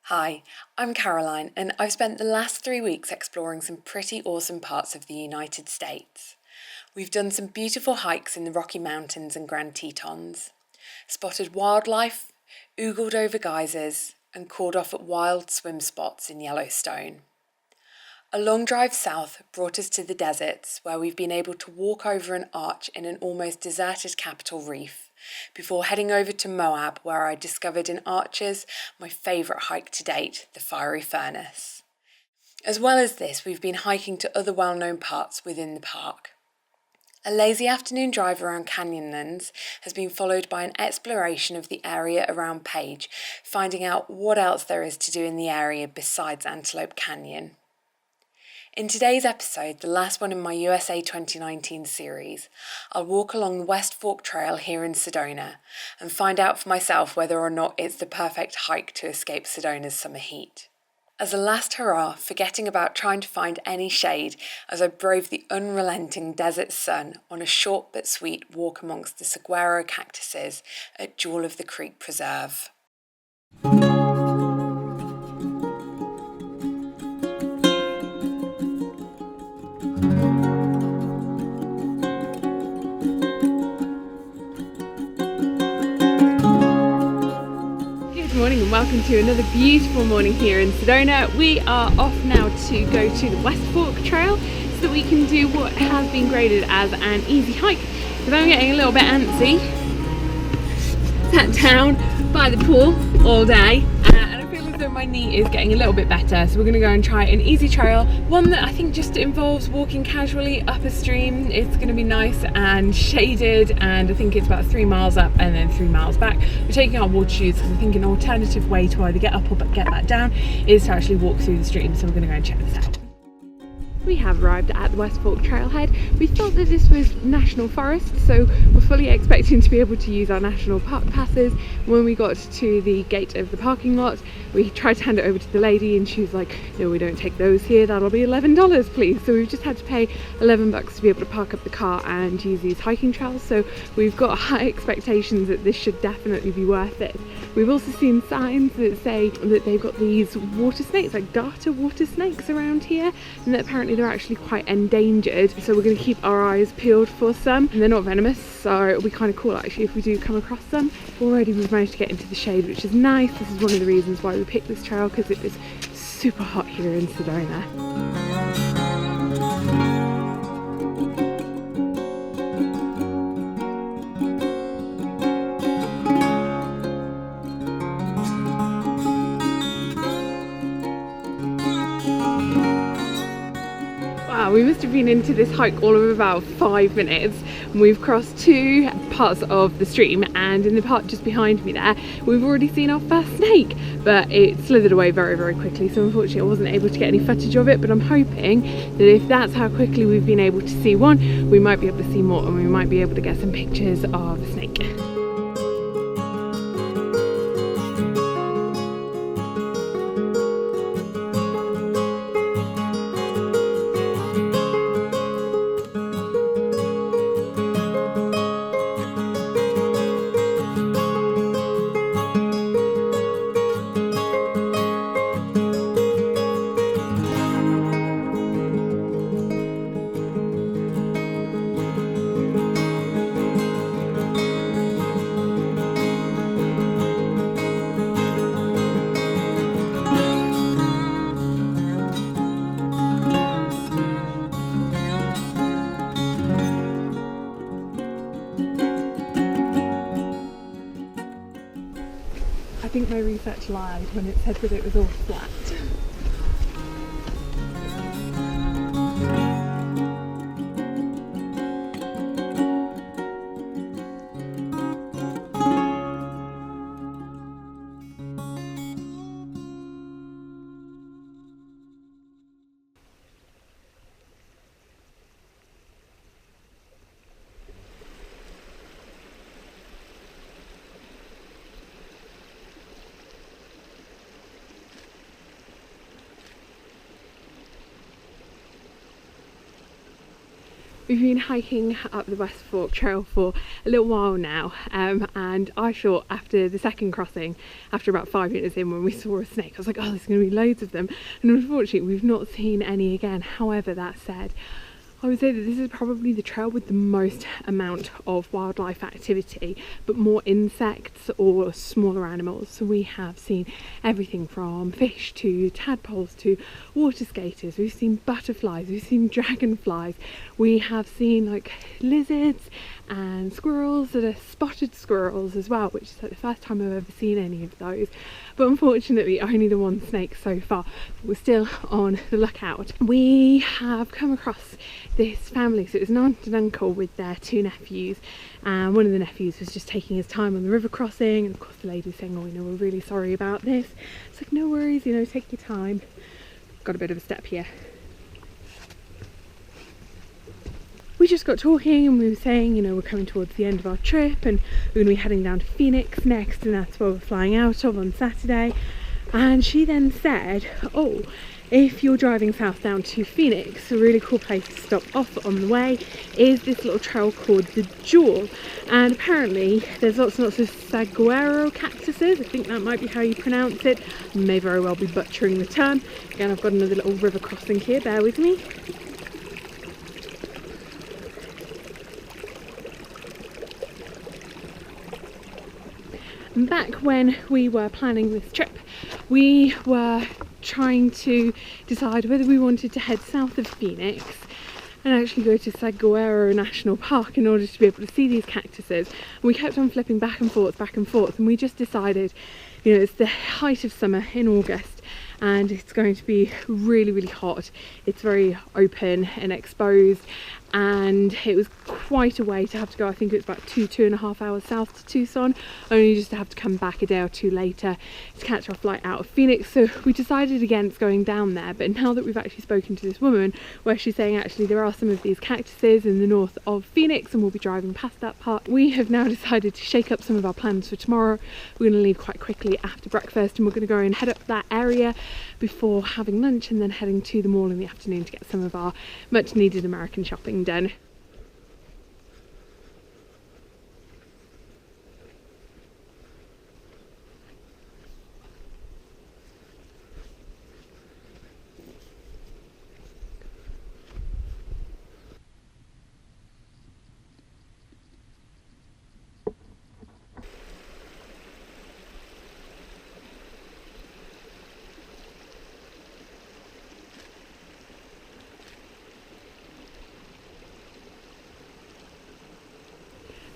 Hi, I'm Caroline, and I've spent the last 3 weeks exploring some pretty awesome parts of the United States. We've done some beautiful hikes in the Rocky Mountains and Grand Tetons, spotted wildlife, oogled over geysers, and cooled off at wild swim spots in Yellowstone. A long drive south brought us to the deserts, where we've been able to walk over an arch in an almost deserted Capitol Reef, before heading over to Moab, where I discovered in Arches my favourite hike to date, the Fiery Furnace. As well as this, we've been hiking to other well-known parts within the park. A lazy afternoon drive around Canyonlands has been followed by an exploration of the area around Page, finding out what else there is to do in the area besides Antelope Canyon. In today's episode, the last one in my USA 2019 series, I'll walk along the West Fork Trail here in Sedona and find out for myself whether or not it's the perfect hike to escape Sedona's summer heat. As a last hurrah, forgetting about trying to find any shade as I brave the unrelenting desert sun on a short but sweet walk amongst the saguaro cactuses at Jewel of the Creek Preserve. Morning and welcome to another beautiful morning here in Sedona. We are off now to go to the West Fork Trail so that we can do what has been graded as an easy hike. Because I'm getting a little bit antsy. Sat down by the pool all day and I feel as though my knee is getting a little bit better, so we're going to go and try an easy trail, one that I think just involves walking casually up a stream. It's going to be nice and shaded, and I think it's about 3 miles up and then 3 miles back. We're taking our water shoes because I think an alternative way to either get up or get back down is to actually walk through the stream, so we're going to go and check this out. We have arrived at the West Fork Trailhead. We thought that this was national forest, so we're fully expecting to be able to use our national park passes. When we got to the gate of the parking lot, we tried to hand it over to the lady and she was like, no, we don't take those here, that'll be $11 please. So we've just had to pay $11 to be able to park up the car and use these hiking trails, so we've got high expectations that this should definitely be worth it. We've also seen signs that say that they've got these water snakes, like darter water snakes around here, and that apparently they're actually quite endangered, so we're going to keep our eyes peeled for some. And they're not venomous, so it'll be kind of cool actually if we do come across them. Already we've managed to get into the shade, which is nice. This is one of the reasons why we picked this trail, because it is super hot here in Sedona. We must have been into this hike all of about 5 minutes, and we've crossed 2 parts of the stream, and in the part just behind me there we've already seen our first snake, but it slithered away very, very quickly, so unfortunately I wasn't able to get any footage of it. But I'm hoping that if that's how quickly we've been able to see one, we might be able to see more, and we might be able to get some pictures of a snake. I think my research lied when it said that it was all flat. We've been hiking up the West Fork Trail for a little while now, and I thought after the second crossing, after about 5 minutes in when we saw a snake, I was like, oh, there's going to be loads of them, and unfortunately we've not seen any again. However, that said, I would say that this is probably the trail with the most amount of wildlife activity, but more insects or smaller animals. So we have seen everything from fish to tadpoles to water skaters. We've seen butterflies, we've seen dragonflies, we have seen like lizards and squirrels that are spotted squirrels as well, which is like the first time I've ever seen any of those. But unfortunately only the one snake so far. We're still on the lookout. We have come across this family, so it was an aunt and uncle with their 2 nephews, and one of the nephews was just taking his time on the river crossing, and of course the lady was saying, oh, you know, we're really sorry about this. It's like, no worries, you know, take your time. Got a bit of a step here. We just got talking and we were saying, you know, we're coming towards the end of our trip and we're going to be heading down to Phoenix next, and that's where we're flying out of on Saturday. And she then said, oh, if you're driving south down to Phoenix, a really cool place to stop off on the way is this little trail called the Jewel. And apparently there's lots and lots of saguaro cactuses. I think that might be how you pronounce it. I may very well be butchering the term. Again, I've got another little river crossing here, bear with me. Back when we were planning this trip, we were trying to decide whether we wanted to head south of Phoenix and actually go to Saguaro National Park in order to be able to see these cactuses. And we kept on flipping back and forth, and we just decided, you know, it's the height of summer in August and it's going to be really, really hot. It's very open and exposed, and it was quite a way to have to go. I think it was about 2.5 hours south to Tucson, only just to have to come back a day or two later to catch our flight out of Phoenix. So we decided against going down there, but now that we've actually spoken to this woman where she's saying actually there are some of these cactuses in the north of Phoenix and we'll be driving past that part, we have now decided to shake up some of our plans for tomorrow. We're going to leave quite quickly after breakfast and we're going to go and head up that area before having lunch and then heading to the mall in the afternoon to get some of our much needed American shopping done.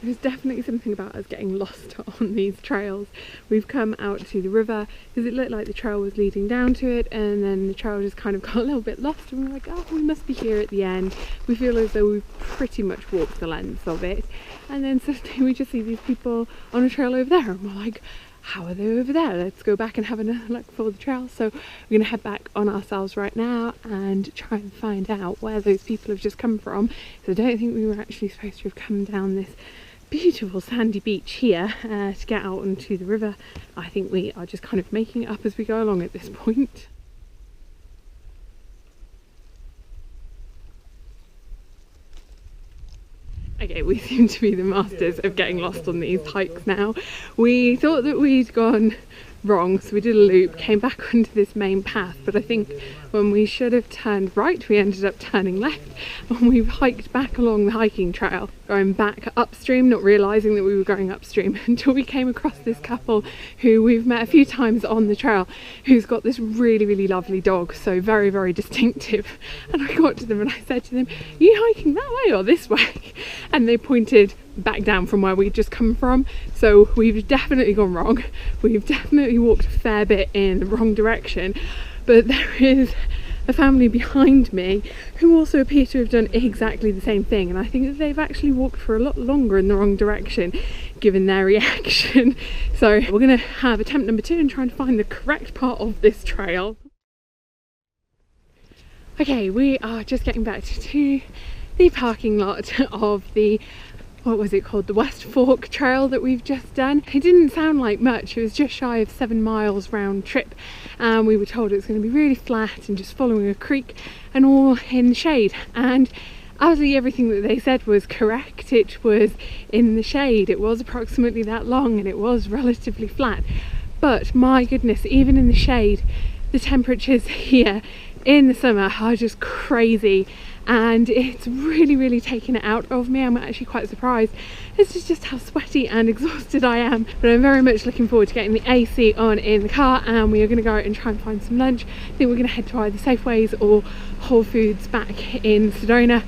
There's definitely something about us getting lost on these trails. We've come out to the river because it looked like the trail was leading down to it, and then the trail just kind of got a little bit lost and we're like, oh, we must be here at the end. We feel as though we've pretty much walked the length of it, and then suddenly we just see these people on a trail over there and we're like, how are they over there? Let's go back and have another look for the trail. So we're going to head back on ourselves right now and try and find out where those people have just come from. So I don't think we were actually supposed to have come down this beautiful sandy beach here to get out onto the river. I think we are just kind of making it up as we go along at this point. Okay, we seem to be the masters of getting lost on these hikes now. We thought that we'd gone wrong, so we did a loop, came back onto this main path, but I think when we should have turned right, we ended up turning left, and we've hiked back along the hiking trail, going back upstream, not realising that we were going upstream until we came across this couple who we've met a few times on the trail, who's got this really, really lovely dog, so very, very distinctive. And I got to them and I said to them, are you hiking that way or this way? And they pointed back down from where we'd just come from. So we've definitely gone wrong. We've definitely walked a fair bit in the wrong direction, but there is a family behind me who also appear to have done exactly the same thing, and I think that they've actually walked for a lot longer in the wrong direction given their reaction. So we're going to have attempt number 2 and try and find the correct part of this trail. Okay, we are just getting back to the parking lot of the, what was it called, the West Fork Trail that we've just done. It didn't sound like much, it was just shy of 7 miles round trip, and we were told it was going to be really flat and just following a creek and all in shade. And absolutely everything that they said was correct. It was in the shade, it was approximately that long, and it was relatively flat. But my goodness, even in the shade, the temperatures here in the summer are just crazy, and it's really taken it out of me. I'm actually quite surprised as to just how sweaty and exhausted I am, but I'm very much looking forward to getting the AC on in the car, and we are going to go out and try and find some lunch. I think we're going to head to either Safeways or Whole Foods back in Sedona,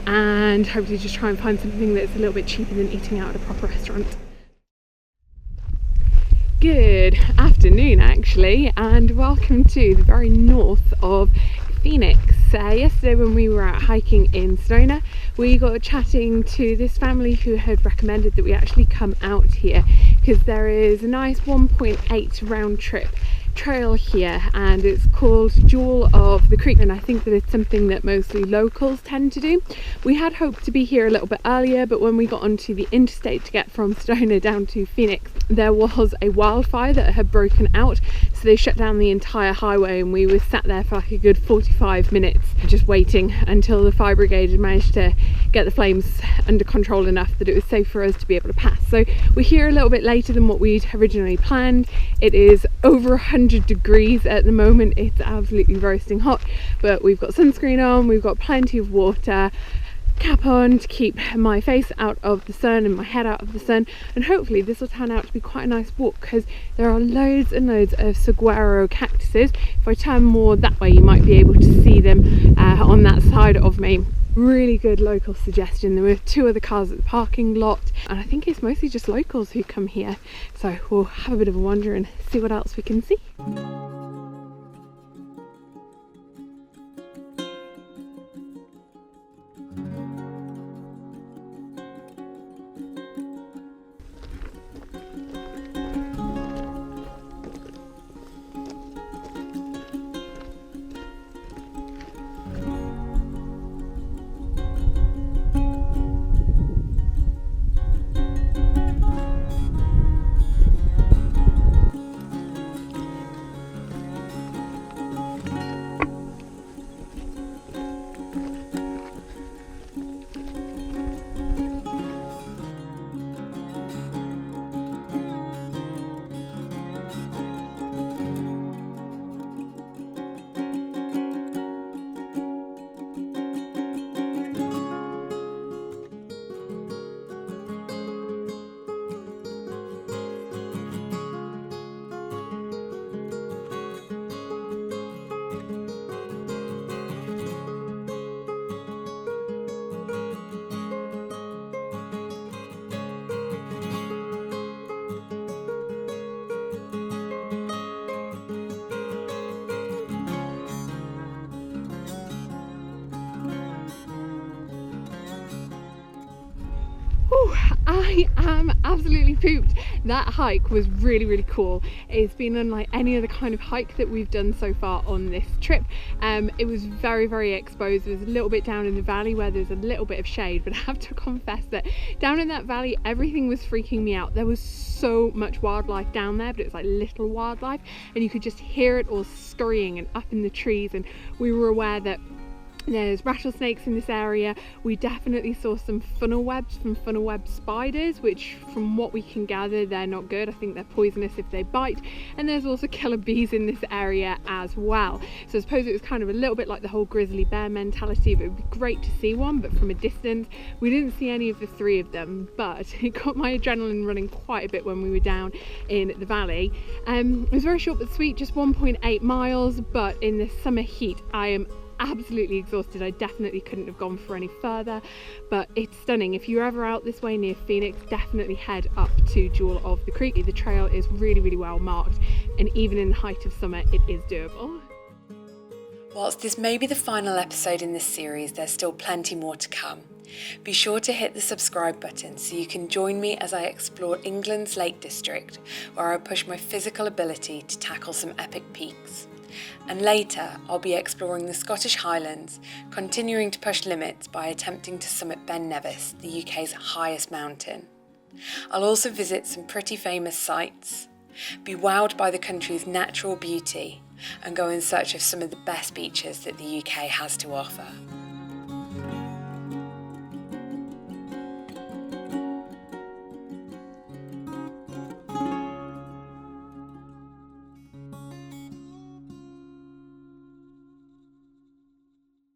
and hopefully just try and find something that's a little bit cheaper than eating out at a proper restaurant. Good afternoon actually, and welcome to the very north of Phoenix. Yesterday when we were out hiking in Sedona, we got chatting to this family who had recommended that we actually come out here because there is a nice 1.8 round trip trail here, and it's called Jewel of the Creek, and I think that it's something that mostly locals tend to do. We had hoped to be here a little bit earlier, but when we got onto the interstate to get from Sedona down to Phoenix, there was a wildfire that had broken out, so they shut down the entire highway, and we were sat there for like a good 45 minutes just waiting until the fire brigade had managed to get the flames under control enough that it was safe for us to be able to pass. So we're here a little bit later than what we'd originally planned. It is over 100 degrees at the moment. It's absolutely roasting hot, but we've got sunscreen on, we've got plenty of water, cap on to keep my face out of the sun and my head out of the sun, and hopefully this will turn out to be quite a nice walk because there are loads and loads of saguaro cactuses. If I turn more that way you might be able to see them on that side of me. Really good local suggestion. There were 2 other cars at the parking lot, and I think it's mostly just locals who come here, so we'll have a bit of a wander and see what else we can see. I am absolutely pooped. That hike was really cool. It's been unlike any other kind of hike that we've done so far on this trip. It was very exposed. It was a little bit down in the valley where there's a little bit of shade, but I have to confess that down in that valley everything was freaking me out. There was so much wildlife down there, but it was like little wildlife, and you could just hear it all scurrying and up in the trees, and we were aware that there's rattlesnakes in this area. We definitely saw some funnel webs from funnel web spiders, which from what we can gather they're not good. I think they're poisonous if they bite, and there's also killer bees in this area as well. So I suppose it was kind of a little bit like the whole grizzly bear mentality. But it would be great to see one, but from a distance. We didn't see any of the 3 of them, but it got my adrenaline running quite a bit when we were down in the valley. It was very short but sweet, just 1.8 miles, but in the summer heat I am absolutely exhausted. I definitely couldn't have gone for any further, but it's stunning. If you're ever out this way near Phoenix, definitely head up to Jewel of the Creek. The trail is really well marked, and even in the height of summer it is doable. Whilst this may be the final episode in this series, there's still plenty more to come. Be sure to hit the subscribe button so you can join me as I explore England's Lake District, where I push my physical ability to tackle some epic peaks. And later, I'll be exploring the Scottish Highlands, continuing to push limits by attempting to summit Ben Nevis, the UK's highest mountain. I'll also visit some pretty famous sites, be wowed by the country's natural beauty, and go in search of some of the best beaches that the UK has to offer.